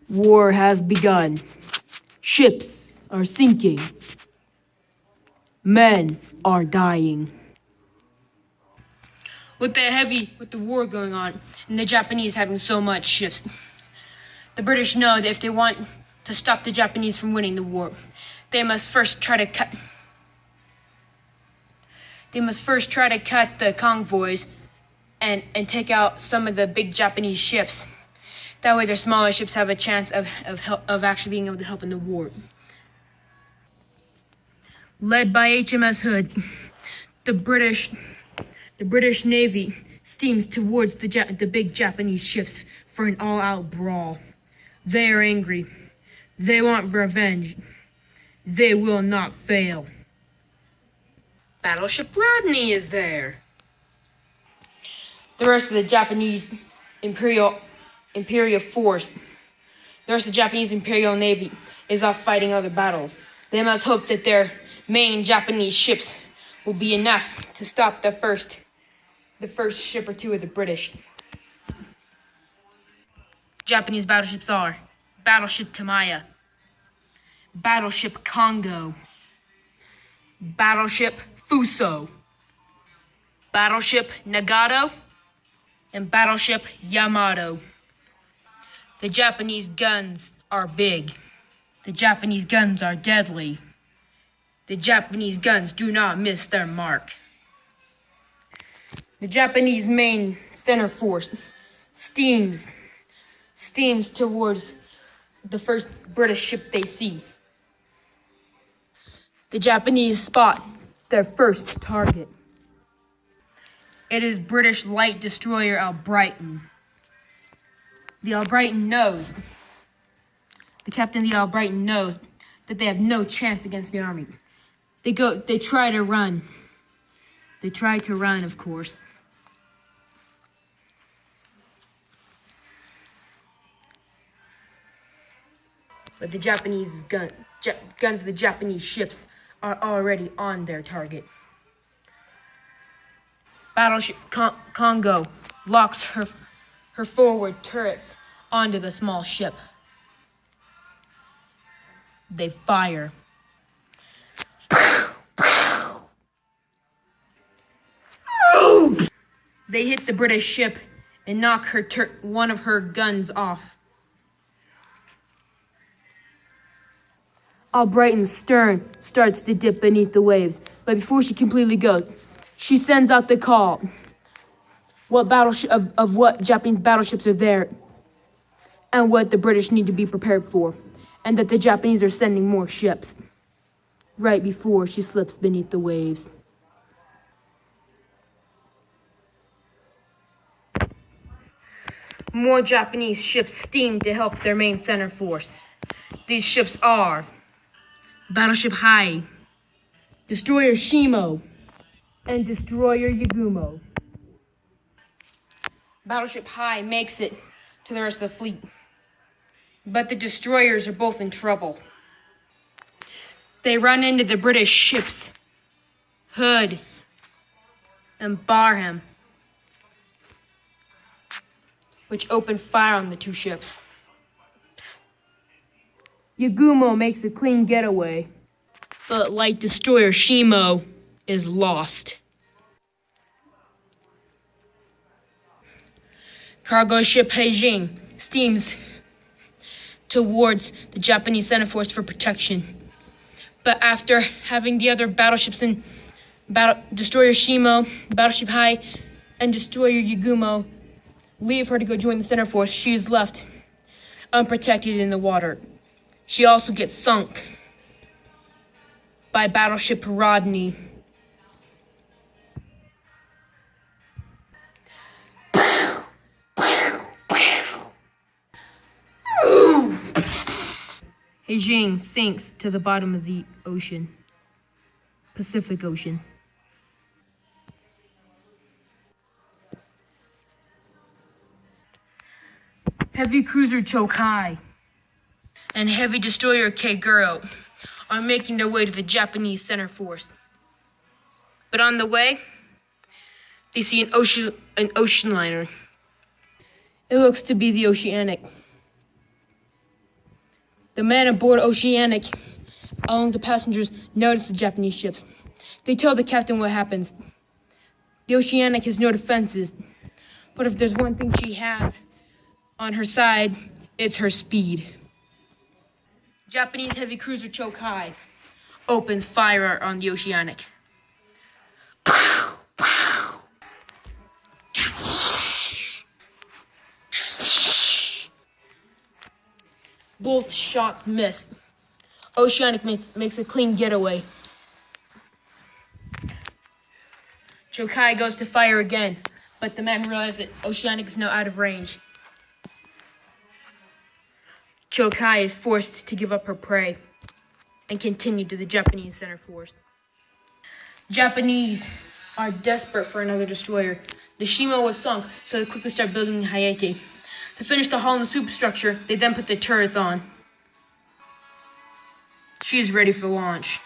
War has begun. Ships are sinking. Men are dying. With the war going on, and the Japanese having so much ships, the British know that if they want to stop the Japanese from winning the war, they must first try to cut the convoys and take out some of the big Japanese ships. That way their smaller ships have a chance of actually being able to help in the war. Led by HMS Hood, the British Navy steams towards the big Japanese ships for an all-out brawl. They are angry. They want revenge. They will not fail. Battleship Rodney is there. The rest of the Japanese Imperial force, the rest of the Japanese Imperial Navy is off fighting other battles. They must hope that their main Japanese ships will be enough to stop the first ship or two of the British. Japanese battleships are Battleship Tamaya, Battleship Congo, Battleship Fuso, Battleship Nagato, and Battleship Yamato. The Japanese guns are big. The Japanese guns are deadly. The Japanese guns do not miss their mark. The Japanese main center force steams towards the first British ship they see. The Japanese spot their first target. It is British light destroyer Albrighton. The captain of the Albrighton knows that they have no chance against the army. They try to run. They try to run, of course. But the Japanese guns of the Japanese ships are already on their target. Battleship Congo locks her forward turrets onto the small ship. They fire. They hit the British ship and knock one of her guns off. Albrighton's stern starts to dip beneath the waves, but before she completely goes, she sends out the call what Japanese battleships are there and what the British need to be prepared for, and that the Japanese are sending more ships right before she slips beneath the waves. More Japanese ships steam to help their main center force. These ships are Battleship Hai, Destroyer Shimo, and Destroyer Yagumo. Battleship Hai makes it to the rest of the fleet, but the destroyers are both in trouble. They run into the British ships, Hood and Barham, which open fire on the two ships. Yagumo makes a clean getaway, but light destroyer Shimo is lost. Cargo ship Heijing steams towards the Japanese center force for protection. But after having the other battleships and destroyer Shimo, Battleship Hai, and destroyer Yagumo leave her to go join the center force, she is left unprotected in the water. She also gets sunk by Battleship Rodney. Heijing sinks to the bottom of the ocean, Pacific Ocean. Heavy cruiser Chokai and heavy destroyer Keiguro are making their way to the Japanese center force. But on the way, they see an ocean liner. It looks to be the Oceanic. The men aboard Oceanic, along the passengers, notice the Japanese ships. They tell the captain what happens. The Oceanic has no defenses, but if there's one thing she has on her side, it's her speed. Japanese heavy cruiser Chokai opens fire on the Oceanic. Both shots miss. Oceanic makes a clean getaway. Chokai goes to fire again, but the men realize that Oceanic is now out of range. Chokai is forced to give up her prey and continue to the Japanese center force. Japanese are desperate for another destroyer. The Shima was sunk, so they quickly start building the Hayate. To finish the hull and the superstructure, they then put the turrets on. She is ready for launch.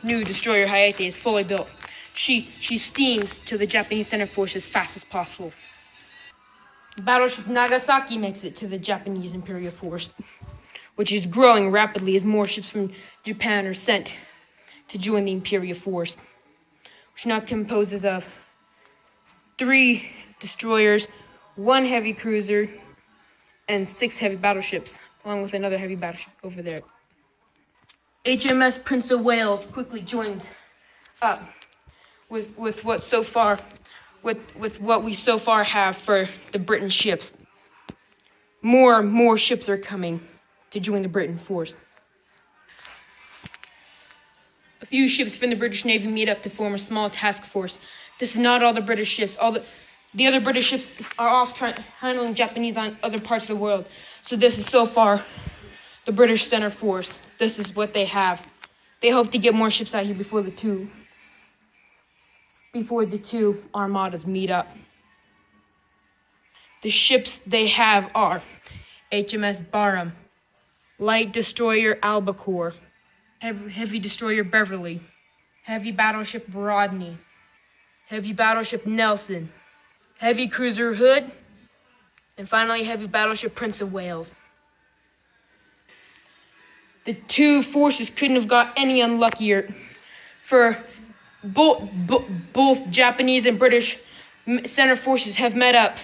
New destroyer Hayate is fully built. She steams to the Japanese center force as fast as possible. Battleship Nagasaki makes it to the Japanese Imperial force, which is growing rapidly as more ships from Japan are sent to join the Imperial force, which now composes of 3 destroyers, 1 heavy cruiser, and 6 heavy battleships, along with another heavy battleship over there. HMS Prince of Wales quickly joins up with what we so far have for the Britain ships. More ships are coming to join the Britain force. A few ships from the British Navy meet up to form a small task force. This is not all the British ships. The other British ships are off handling Japanese on other parts of the world. So this is so far the British center force. This is what they have. They hope to get more ships out here before the two armadas meet up. The ships they have are HMS Barham, light destroyer Albacore, heavy destroyer Beverly, heavy battleship Rodney, heavy battleship Nelson, heavy cruiser Hood, and finally heavy battleship Prince of Wales. The two forces couldn't have got any unluckier, for both Japanese and British center forces have met up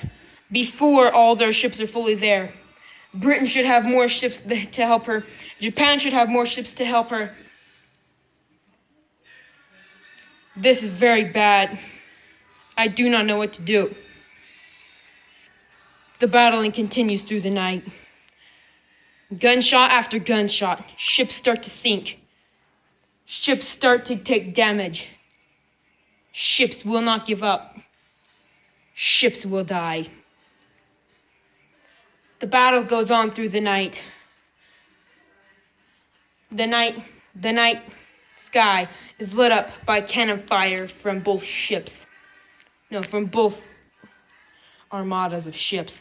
before all their ships are fully there. Britain should have more ships to help her. Japan should have more ships to help her. This is very bad. I do not know what to do. The battling continues through the night. Gunshot after gunshot. Ships start to sink. Ships start to take damage. Ships will not give up. Ships will die. The battle goes on through the night. The night sky is lit up by cannon fire from both ships. No, from both armadas of ships.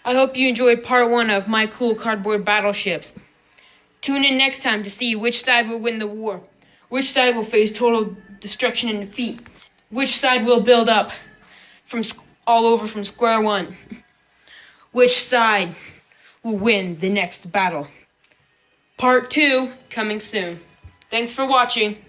I hope you enjoyed part 1 of my cool cardboard battleships. Tune in next time to see which side will win the war, which side will face total destruction and defeat, which side will build up from all over from square one, which side will win the next battle. Part 2 coming soon. Thanks for watching.